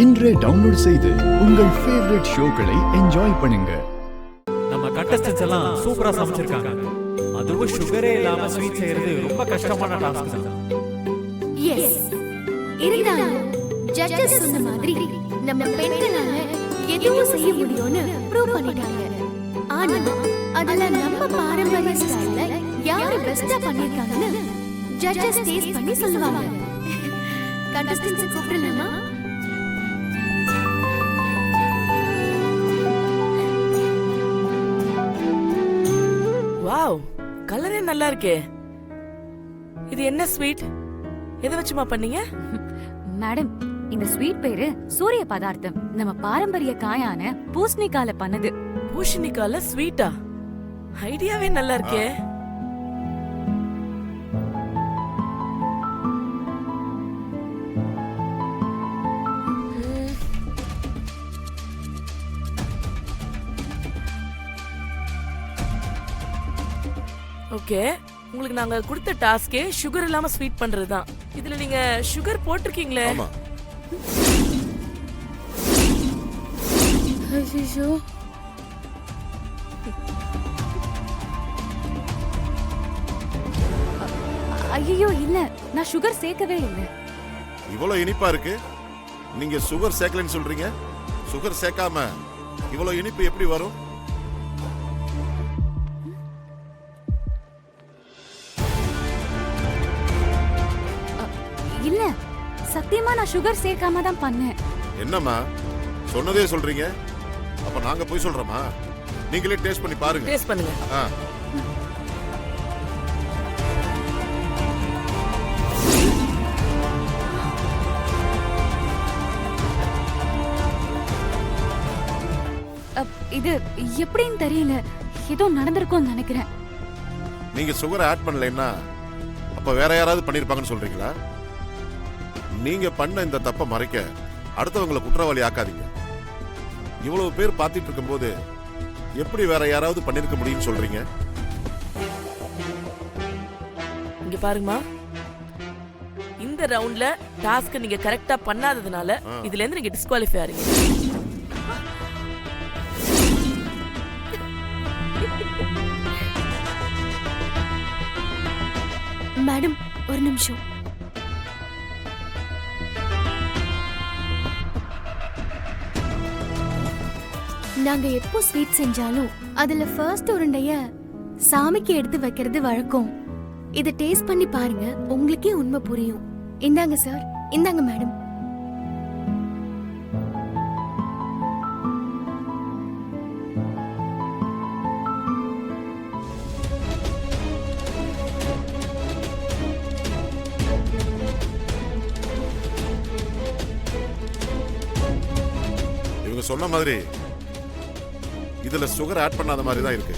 இன்றே டவுன்லோட் செய்து உங்கள் ஃபேவரட் ஷோக்களை என்ஜாய் பண்ணுங்க. நம்ம கண்டஸ்டன்ஸ் எல்லாம் சூப்பரா சமைச்சிருக்காங்க. அதுவும் சுகரே இல்லாம ஸ்வீட் செய்யறது ரொம்ப கஷ்டமான டாஸ்க் தான். எஸ், இருந்தாலும் ஜட்ஜஸ் சொன்ன மாதிரி நம்ம பெண்களால எதுவும் செய்ய முடியும்னு ப்ரூவ் பண்ணிட்டாங்க. ஆனா அதுல நம்ம பாரம்பரிய ஸ்டைல்ல யாரு பெஸ்டா பண்ணிருக்காங்கன்னு ஜட்ஜஸ் டேஸ்ட் பண்ணி சொல்லுவாங்க. கண்டஸ்டன்ஸ் கூப்பிடலாமா? வாவ், கலரே நல்லா இருக்கே. இது என்ன ஸ்வீட்? எதை வச்சுமா பண்ணீங்க? மேடம், இந்த ஸ்வீட் பேரு சூரிய பதார்த்தம். நம்ம பாரம்பரிய காயான பூசணிக்கால பண்ணது. பூசணிக்கால ஸ்வீட்டா? ஐடியாவே நல்லா இருக்கே. ஓகே, உங்களுக்கு நாங்க கொடுத்த டாஸ்கே சுகர் இல்லாம ஸ்வீட் பண்றதுதான். இதுல நீங்க சுகர் போட்டிருக்கீங்களே. ஆமா. ஐயோ, ஐயோ இல்ல, நான் சுகர் சேர்க்கவே இல்ல. இவ்வளவு இனிப்பா இருக்கு, நீங்க சுகர் சேர்க்கலன்னு சொல்றீங்க. சுகர் சேர்க்காம இவ்வளவு இனிப்பு எப்படி வரும்? இல்ல, சத்தியமா நான் சுகர் சேர்க்காம தான் பண்ணேன். என்னம்மா சொன்னதே சொல்றீங்க? அப்ப நாங்க போய் சொல்றோமா? நீங்களே டேஸ்ட் பண்ணி பாருங்க. டேஸ்ட் பண்ணுங்க. இது எப்படின்னு தெரியல, ஏதோ நடந்திருக்கும்னு நினைக்கிறேன். நீங்க சுகர் ஆட் பண்ணலைன்னா அப்ப வேற யாராவது பண்ணிருப்பாங்கன்னு சொல்றீங்களா? நீங்க பண்ண இந்த தப்பை மறைக்க அடுத்தவங்களை குற்றவாளி ஆக்காதீங்க. இவ்வளவு பேர் பார்த்துட்டு இருக்கும்போது எப்படி வேற யாராவது பண்ணிருக்க முடியும்னு சொல்றீங்க? இங்க பாருங்கம்மா, இந்த ரவுண்ட்ல டாஸ்க் நீங்க கரெக்டா பண்ணாததுனால இதுல இருந்து நீங்க டிஸ்குவாலிஃபை ஆறீங்க. மேடம், ஒரு நிமிஷம். நாங்க எப்போ ஸ்வீட் செஞ்சாலும் அதுல ஃபர்ஸ்ட் உருண்டைய சாமிக்கு எடுத்து வைக்கிறது வழக்கம். இதை டேஸ்ட் பண்ணி பாருங்க, உங்களுக்கே உண்மை புரியும். இந்தாங்க சார், இந்தாங்க மேடம். இவங்க சொன்ன மாதிரி இதுல சுகர் ஆட் பண்ணாத மாதிரி தான் இருக்கு.